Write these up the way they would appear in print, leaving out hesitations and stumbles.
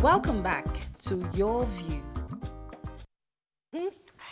Welcome back to Your View.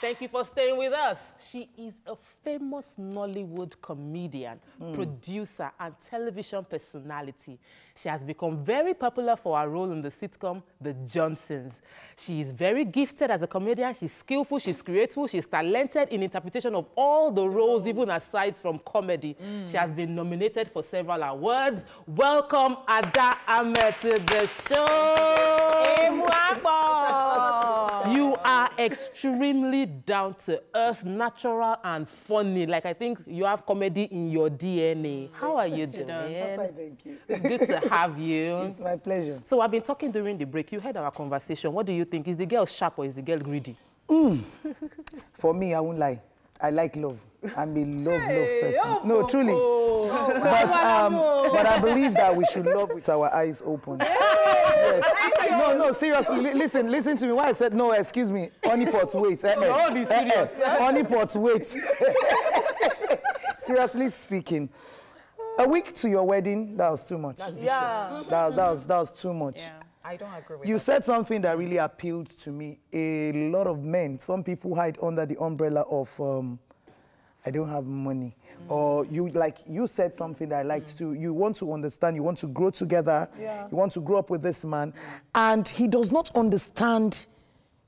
Thank you for staying with us. She is a famous Nollywood comedian, producer, and television personality. She has become very popular for her role in the sitcom The Johnsons. She is very gifted as a comedian. She's skillful, she's creative, she's talented in interpretation of all the roles, even aside from comedy. She has been nominated for several awards. Welcome, Ada Ameh, to the show. You are extremely down to earth, natural, and funny. Like, I think you have comedy in your DNA. How are you doing? Fine, thank you. It's good to have you. It's my pleasure. So I've been talking during the break. You heard our conversation. What do you think? Is the girl sharp or is the girl greedy? For me, I won't lie. I like love. I'm a love person. No, truly. But I believe that we should love with our eyes open. Yes. No, seriously. Listen to me. Why I said no, excuse me. Honeypot, wait. Honeypot, wait. Seriously speaking, a week to your wedding, that was too much. That's vicious. Yeah. That was too much. Yeah. I don't agree with that. You said something that really appealed to me. A lot of men, some people hide under the umbrella of I don't have money. Or you said something that I liked too. You want to understand, you want to grow together, you want to grow up with this man, and he does not understand,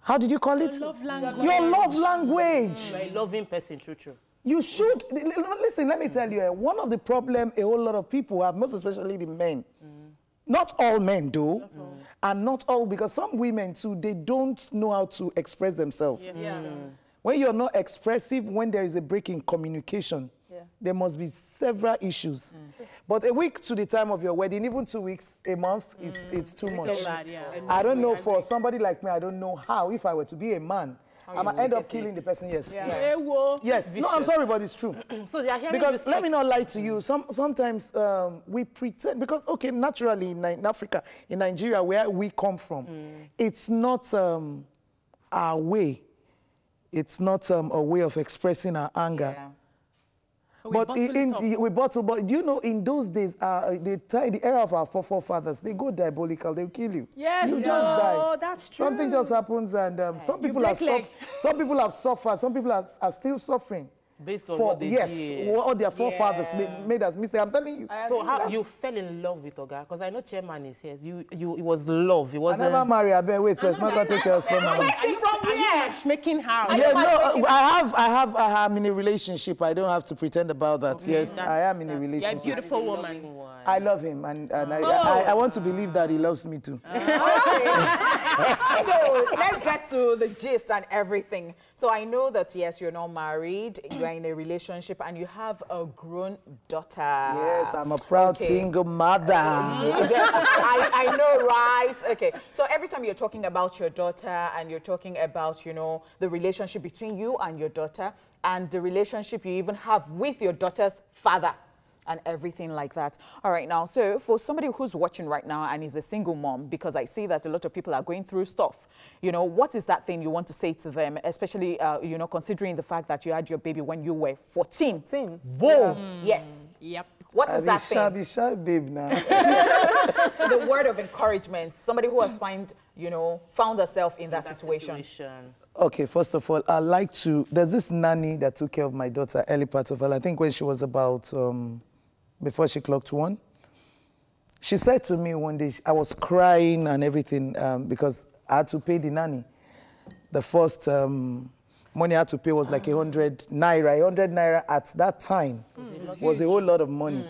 how did you call it? Your love language. Your love language. You're a loving person, true. You should, listen, let me tell you, one of the problems a whole lot of people have, most especially the men, not all men do, and not all, because some women too, they don't know how to express themselves. Yes. Yeah. When you're not expressive, when there is a break in communication, there must be several issues. But a week to the time of your wedding, even 2 weeks, a month, it's too much. So bad, yeah. I don't know, for somebody like me, I don't know how, if I were to be a man, I might end up killing the person, yes. Yeah. Yes, no, I'm sorry, but it's true. So they are hearing because let me not lie to you, sometimes we pretend, because, okay, naturally in Africa, in Nigeria, where we come from, it's not our way. It's not a way of expressing our anger. Yeah. So but we bottle, but you know, in those days, the era of our forefathers, they go diabolical, they'll kill you. Yes, you just die. That's true. Something just happens, and some people have suffered, some people are still suffering. Based on what they did. What their forefathers made us mistake. I'm telling you. So how you fell in love with Oga? Because I know Chairman is here. It was love. It wasn't. I never marry. I bet wait first. Not gonna take care of sperm. Making house. Yeah, no. I'm in a relationship. I don't have to pretend about that. Okay, yes, I am in a relationship. You're a beautiful woman. I love him, and I want to believe that he loves me too. So let's get to the gist and everything. So I know that yes, you're not married. You're in a relationship and you have a grown daughter. Yes, I'm a proud single mother. I know, right? Okay. So every time you're talking about your daughter and you're talking about, you know, the relationship between you and your daughter and the relationship you even have with your daughter's father and everything like that. All right, now, so for somebody who's watching right now and is a single mom, because I see that a lot of people are going through stuff, you know, what is that thing you want to say to them, especially, you know, considering the fact that you had your baby when you were 14? Whoa. Yes. Yep. What is that thing? Be shy, babe, now. The word of encouragement, somebody who has found herself in that situation. Okay, first of all, I like to, there's this nanny that took care of my daughter early part of her, I think when she was about, before she clocked 1. She said to me one day, I was crying and everything because I had to pay the nanny. The first money I had to pay was like 100 naira. 100 naira at that time was a whole lot of money.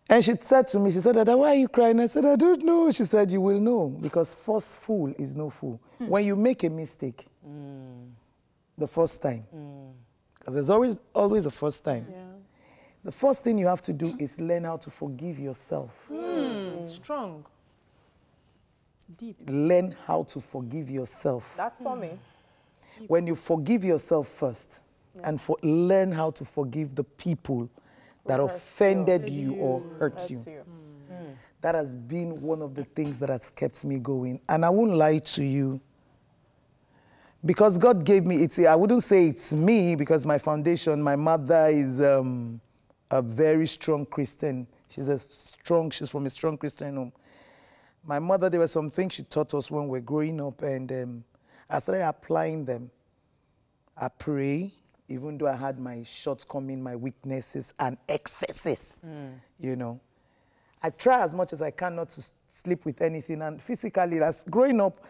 And she said to me, she said, Dada, why are you crying? I said, I don't know. She said, you will know, because first fool is no fool. When you make a mistake, the first time, because there's always a first time. Yeah. The first thing you have to do is learn how to forgive yourself. Strong. Deep. Learn how to forgive yourself. That's for me. When you forgive yourself first, and learn how to forgive the people that offended you or hurt you. That has been one of the things that has kept me going. And I won't lie to you, because God gave me, I wouldn't say it's me, because my foundation, my mother is a very strong Christian. She's from a strong Christian home. My mother, there were some things she taught us when we were growing up, and I started applying them. I pray, even though I had my shortcomings, my weaknesses, and excesses, you know. I try as much as I can not to sleep with anything, and physically, as growing up,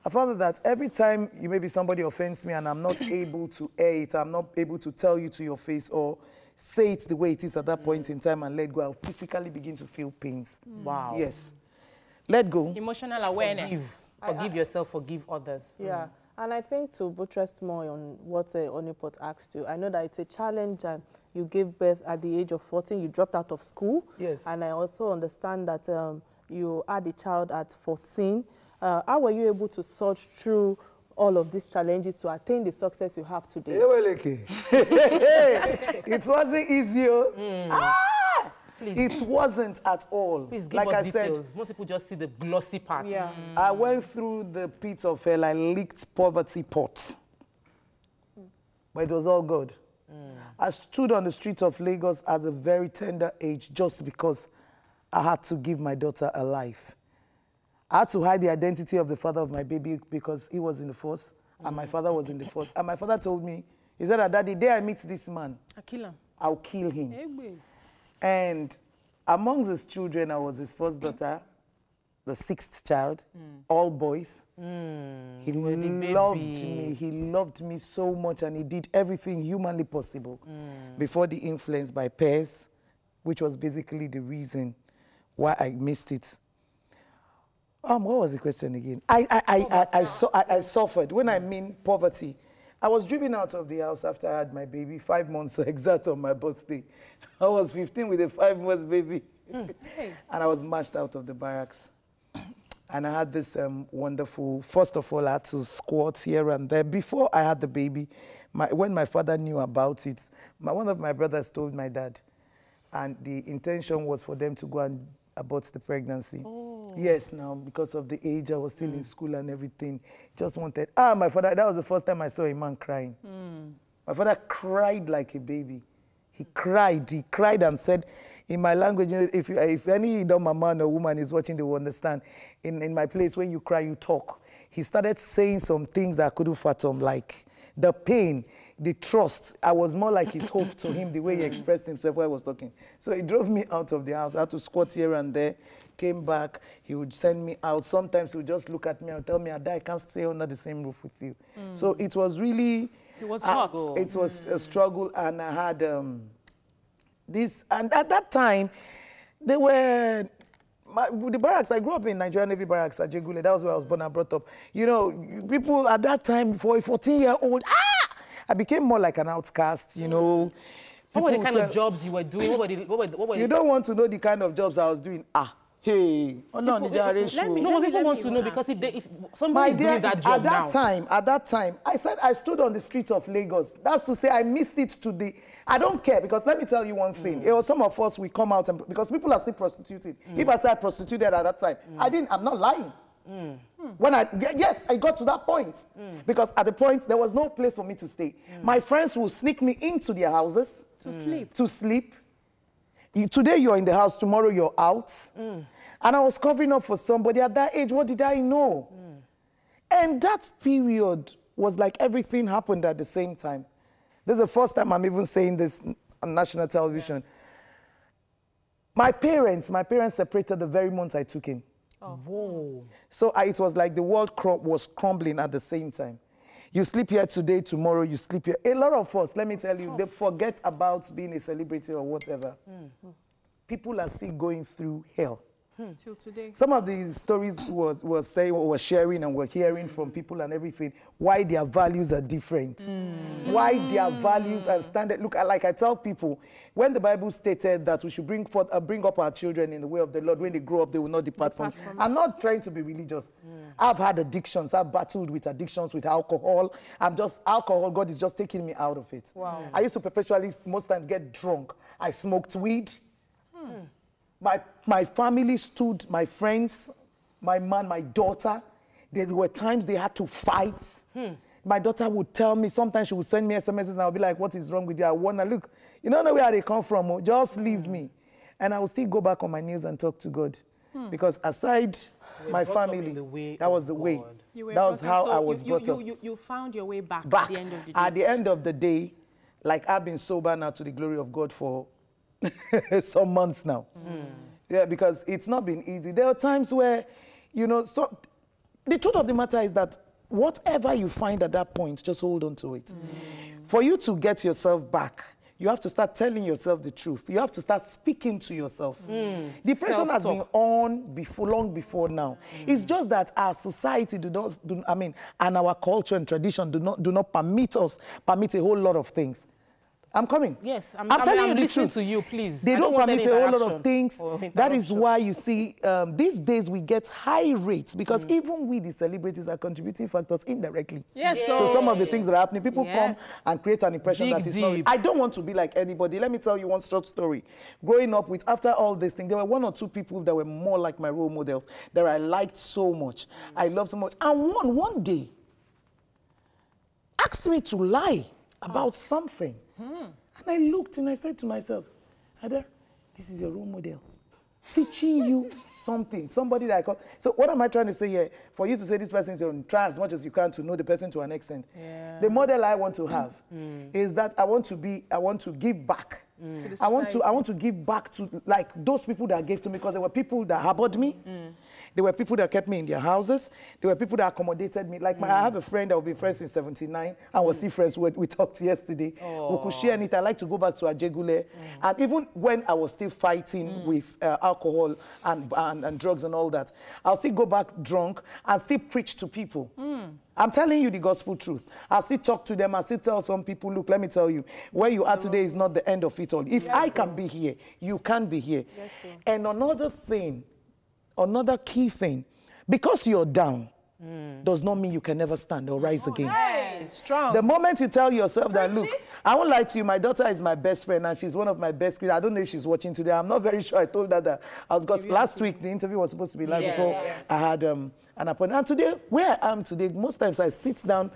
I found that every time maybe somebody offends me and I'm not able to air it, I'm not able to tell you to your face or say it the way it is at that point in time and let go, I'll physically begin to feel pains. Wow. Yes. Let go. Emotional awareness. Forgive yourself, forgive others. Yeah, and I think to buttress more on what Onipot asked you, I know that it's a challenge, and you gave birth at the age of 14, you dropped out of school. Yes. And I also understand that you had a child at 14. How were you able to sort through all of these challenges to attain the success you have today? It wasn't easy. Please. It wasn't at all. Please give like us I details. said, Most people just see the glossy parts. Yeah. I went through the pit of hell. I licked poverty pots. But it was all good. I stood on the street of Lagos at a very tender age just because I had to give my daughter a life. I had to hide the identity of the father of my baby because he was in the force and my father was in the force. And my father told me, he said, that the day I meet this man, I kill him. I'll kill him. Hey, boy. And amongst his children, I was his first daughter, the sixth child, all boys. He loved me. He loved me so much, and he did everything humanly possible before the influence by peers, which was basically the reason why I missed it. What was the question again? I suffered. When I mean poverty, I was driven out of the house after I had my baby, 5 months exact on my birthday. I was 15 with a 5-month baby. And I was marched out of the barracks. And I had this wonderful, first of all, I had to squat here and there. Before I had the baby, when my father knew about it, one of my brothers told my dad. And the intention was for them to go and abort the pregnancy. Yes, now, because of the age, I was still in school and everything. Just wanted, my father, that was the first time I saw a man crying. My father cried like a baby. He cried and said, in my language, if any dumb man or woman is watching, they will understand. In my place, when you cry, you talk. He started saying some things that I couldn't fathom, like the pain, the trust. I was more like his hope to him, the way he expressed himself while I was talking. So he drove me out of the house. I had to squat here and there, came back. He would send me out. Sometimes he would just look at me and tell me, Ada, I can't stay under the same roof with you. So it was really... It was hard. It was a struggle, and I had this... And at that time, they were... the barracks, I grew up in Nigerian Navy barracks at Jegule. That was where I was born and brought up. You know, people at that time, for a 14-year-old, I became more like an outcast, you know. What were the kind of jobs you were doing? What were you don't want to know the kind of jobs I was doing. Hey, no, people want to know, because if somebody is doing that job at that time, I said I stood on the street of Lagos. That's to say I missed it to the... I don't care, because let me tell you one thing. Some of us, we come out, and because people are still prostituting. If I said I prostituted at that time, I'm not lying. Yes, I got to that point. Because at the point, there was no place for me to stay. My friends will sneak me into their houses. To sleep. Today you're in the house, tomorrow you're out. And I was covering up for somebody at that age. What did I know? And that period was like everything happened at the same time. This is the first time I'm even saying this on national television. My parents separated the very month I took in. Whoa. So it was like the world was crumbling at the same time. You sleep here today, tomorrow you sleep here. A lot of us, let me tell you, they forget about being a celebrity or whatever. People are still going through hell. Till today. Some of the stories we're sharing and we're hearing from people and everything, why their values are different. Why their values and standard. Look, like I tell people, when the Bible stated that we should bring up our children in the way of the Lord, when they grow up, they will not depart from it. I'm not trying to be religious. I've had addictions. I've battled with addictions, with alcohol. Alcohol, God is just taking me out of it. Wow. I used to perpetually, most times, get drunk. I smoked weed. My family stood, my friends, my man, my daughter. There were times they had to fight. My daughter would tell me, sometimes she would send me SMSs and I'll be like, what is wrong with you? I wanna look. You don't know where they come from. Just leave me. And I would still go back on my knees and talk to God. Because aside my brought up in family, the way that was of the way. God. You were That was brought how up, so I was brought up. You found your way back, Back. at the end of the day. At the end of the day, like I've been sober now to the glory of God for some months now. Yeah, because it's not been easy. There are times where, you know, so the truth of the matter is that whatever you find at that point, just hold on to it. For you to get yourself back, you have to start telling yourself the truth. You have to start speaking to yourself. Depression has been on long before now. It's just that our society and our culture and tradition do not permit a whole lot of things. I'm coming. Yes, I'm telling you the listening truth. to you, please. They I don't want permit any a whole lot of interaction things. or That is interruption. why you see these days we get high rates because even we, the celebrities, are contributing factors indirectly Yes, to some of the things that are happening. People come Yes. and create an impression Dig that is not. deep. I don't want to be like anybody. Let me tell you one short story. Growing up with, after all this thing, there were one or two people that were more like my role models that I liked so much. I loved so much. And one day asked me to lie about something. And I looked and I said to myself, Ada, this is your role model. Teaching you something. Somebody that I call. So what am I trying to say here? For you to say this person is your, try as much as you can to know the person to an extent. Yeah. The model I want to have is that I want to give back. I want to give back to like those people that gave to me, because there were people that harbored me. There were people that kept me in their houses. There were people that accommodated me. Like I have a friend that we've been friends since '79, and we're still friends. We talked yesterday. We could share anything. I like to go back to Ajegule. And even when I was still fighting with alcohol and drugs and all that, I'll still go back drunk and still preach to people. I'm telling you the gospel truth. I'll still talk to them. I'll still tell some people, look, let me tell you, where you are today is not the end of it all. If I can be here, you can be here. And another key thing, because you're down, does not mean you can never stand or rise again. Hey, strong. The moment you tell yourself that, look, I won't lie to you, my daughter is my best friend and she's one of my best kids. I don't know if she's watching today. I'm not very sure. I told her that. Because last week, the interview was supposed to be live before I had an appointment. And today, where I am today, most times I sit down.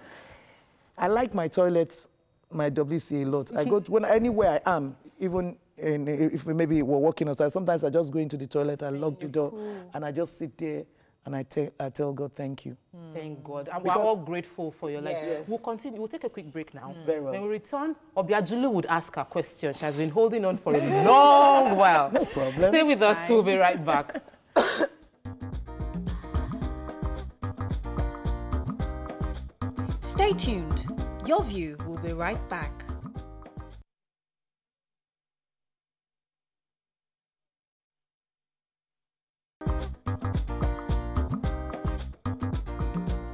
I like my toilets, my WC a lot. I go to anywhere I am, even if maybe we're walking outside, sometimes I just go into the toilet, I lock the door, and I just sit there and I tell God, thank you. Thank God. And we're all grateful for your life. Yes. We'll continue. We'll take a quick break now. Very well. When we return, Obiajulu would ask her question. She has been holding on for a long while. No problem. Stay with us. We'll be right back. Stay tuned. Your View will be right back.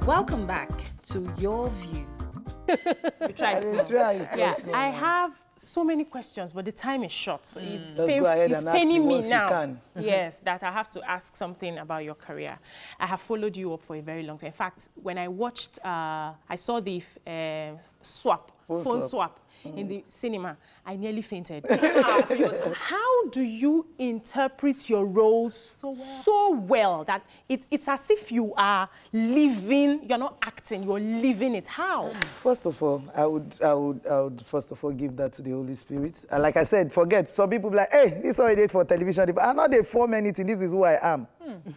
Welcome back to Your View. We try I small. will try. Yeah, Yes, I ma'am. have so many questions, but the time is short. So it's, Just go ahead it's and ask paining the me ones you now. can. Yes, that I have to ask something about your career. I have followed you up for a very long time. In fact, when I watched, I saw the phone swap in the cinema, I nearly fainted. How do you interpret your roles so well that it's as if you are living, you're not acting, you're living it? How? First of all, I would first of all give that to the Holy Spirit. And like I said, forget, some people be like, hey, this is what I did for television. I'm not there form anything. This is who I am.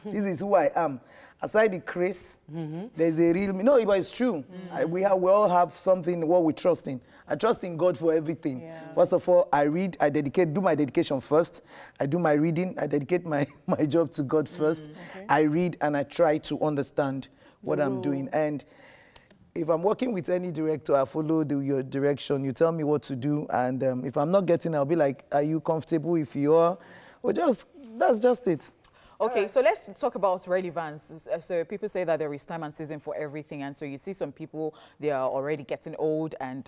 This is who I am. Aside the grace, there's a real, no, but it's true. We all have something what we trust in. I trust in God for everything. Yeah. First of all, I read, do my dedication first. I do my reading, I dedicate my job to God first. Okay. I read and I try to understand what I'm doing. And if I'm working with any director, I follow your direction. You tell me what to do. And if I'm not getting, I'll be like, are you comfortable? If you are, or that's just it. Okay, so let's talk about relevance. So people say that there is time and season for everything, and so you see some people, they are already getting old, and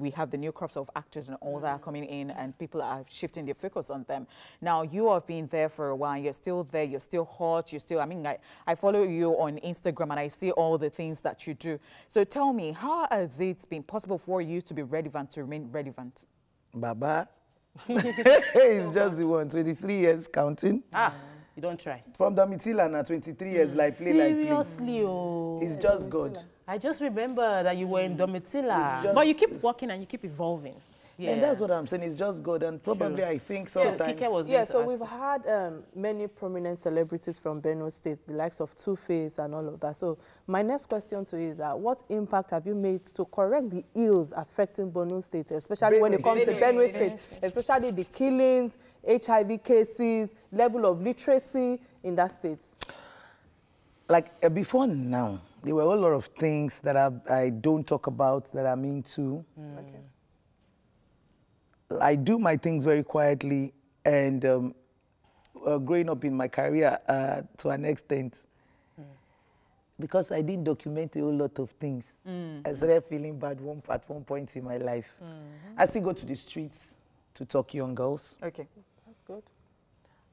we have the new crops of actors and all that coming in, and people are shifting their focus on them. Now, you have been there for a while, you're still there, you're still hot, you're still, I mean, I follow you on Instagram, and I see all the things that you do. So tell me, how has it been possible for you to be relevant, to remain relevant? Baba, it's just the one, 23 years counting. You don't try. From Domitila now, 23 years, like play, Seriously, oh. It's just God. I just remember that you were in Domitila. But you keep working and you keep evolving. Yeah. And that's what I'm saying. It's just good. And probably I think sometimes... Kike was Yeah, going to so ask. we've had many prominent celebrities from Benue State, the likes of Two-Face and all of that. So my next question to you is what impact have you made to correct the ills affecting Benue State, especially when it comes to Benue State, especially the killings, HIV cases, level of literacy in that state? Like before now, there were a lot of things that I don't talk about that I'm into. Okay. I do my things very quietly, and growing up in my career to an extent, because I didn't document a whole lot of things, I started feeling bad at one point in my life. I still go to the streets to talk young girls. Okay. That's good.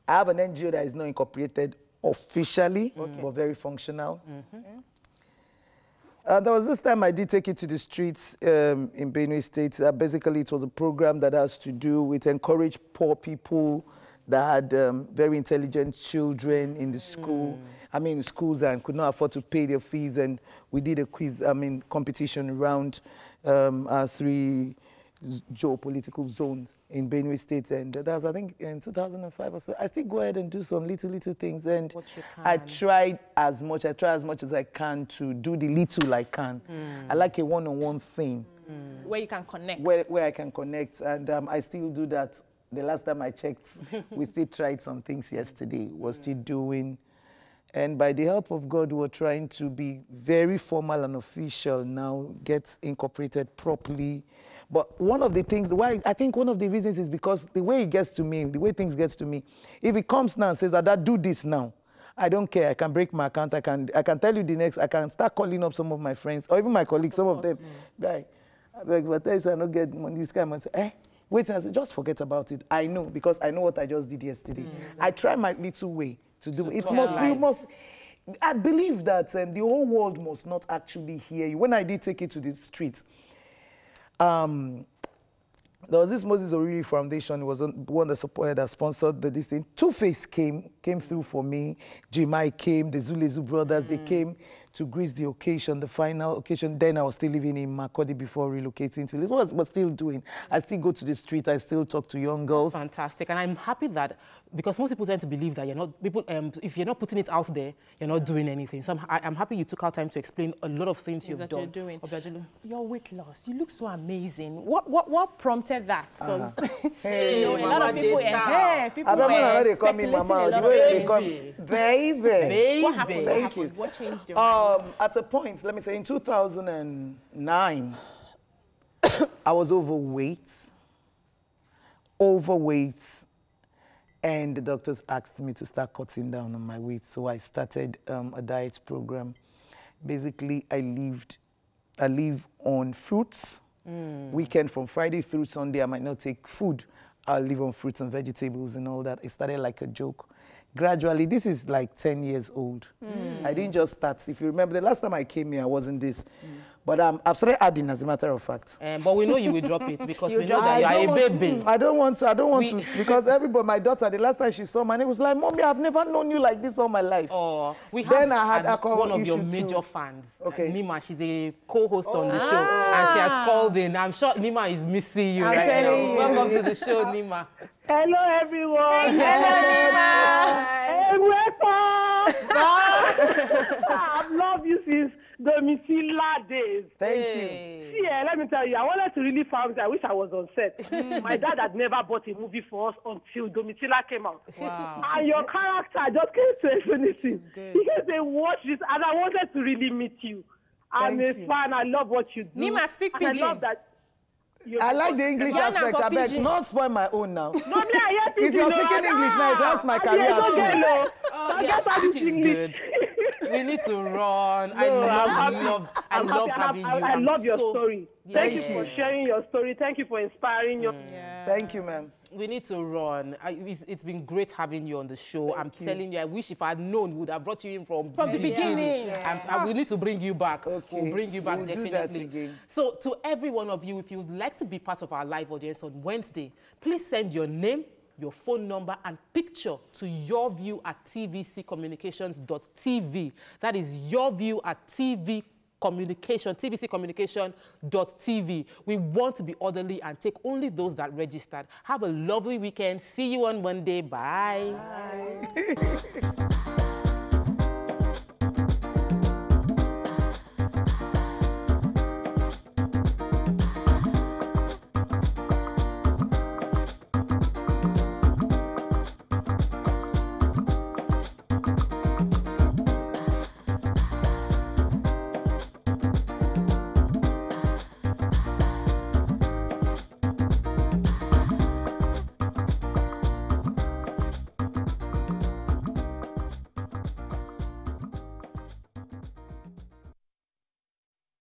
I have an NGO that is not incorporated officially, but very functional. There was this time I did take it to the streets in Benue State. Basically, it was a program that has to do with encourage poor people that had very intelligent children in the school. I mean, schools and could not afford to pay their fees. And we did a quiz, competition around our 3 geopolitical zones in Benue State. And that was, I think, in 2005 or so. I still go ahead and do some little things. And I try as much as I can to do the little I can. I like a one-on-one thing. Where you can connect. Where I can connect. And I still do that. The last time I checked, we still tried some things yesterday. We're still doing. And by the help of God, we're trying to be very formal and official now, get incorporated properly. But one of the things, I think one of the reasons is because the way it gets to me, the way things get to me, if it comes now and says, Dad, do this now, I don't care. I can break my account. I can tell you the next. I can start calling up some of my friends or even my colleagues, some of them. Guy, I beg, but I don't get money. This guy might say, wait, and I say, just forget about it. I know, because I know what I just did yesterday. I try my little way to do it. I believe that the whole world must not actually hear you. When I did take it to the streets, there was this Moses Oriri Foundation. It was one that sponsored this thing. Two-Face came through for me. Jimai came, the Zulezu brothers, they came to grace the occasion, the final occasion. Then I was still living in Makurdi before relocating to Lisbon. But still doing. I still go to the street. I still talk to young girls. That's fantastic. And I'm happy that, because most people tend to believe that if you're not putting it out there, you're not doing anything. So I'm happy you took out time to explain a lot of things you've done. You're doing. Your weight loss, you look so amazing. What prompted that? Because Hey, a lot of people, people they call me Mama. The way they call me, baby. What happened? Thank you. What changed your mind? At a point, let me say, in 2009, I was overweight, and the doctors asked me to start cutting down on my weight. So I started a diet program. Basically, I live on fruits. Weekend from Friday through Sunday, I might not take food. I'll live on fruits and vegetables and all that. It started like a joke. Gradually, this is like 10 years old. I didn't just start. If you remember, the last time I came here, I wasn't this. But I've started adding, as a matter of fact. But we know you will drop it because we know that you are a baby. I don't want to, because everybody, my daughter, the last time she saw my name was like, Mommy, I've never known you like this all my life. Oh, we then have I had alcohol one of your issue major too. fans, Okay. Nima. She's a co-host on the show, and she has called in. I'm sure Nima is missing you right now. Welcome to the show, Nima. Hello, everyone. Hey, welcome. I've loved you since Domitila days. Thank you. See, let me tell you, I wanted to really find I wish I was on set. My dad had never bought a movie for us until Domitila came out. Wow. And your character just came to infinity. Because they watched this, and I wanted to really meet you. I'm a fan. I love what you do. Nima, speak and pidgin. I love that. I like the English Ghana aspect. for I beg, pidgin. not spoil my own now. No, me, I hear If you're people, speaking English now, it helps my career too. Yes, it is good. We need to run. I love having you. I love your so, story. Yeah, Thank you for sharing your story. Thank you for inspiring your. Thank you, ma'am. We need to run. It's been great having you on the show. I'm telling you, I wish if I had known, we would have brought you in from the beginning. And we need to bring you back. Okay. We'll bring you back, We'll definitely. do that again. So to every one of you, if you would like to be part of our live audience on Wednesday, please send your name, your phone number and picture to yourview@tvccommunications.tv. That is yourview@tvcommunications.tv. communication, tvccommunication.tv. We want to be orderly and take only those that registered. Have a lovely weekend. See you on Monday. Bye. Bye.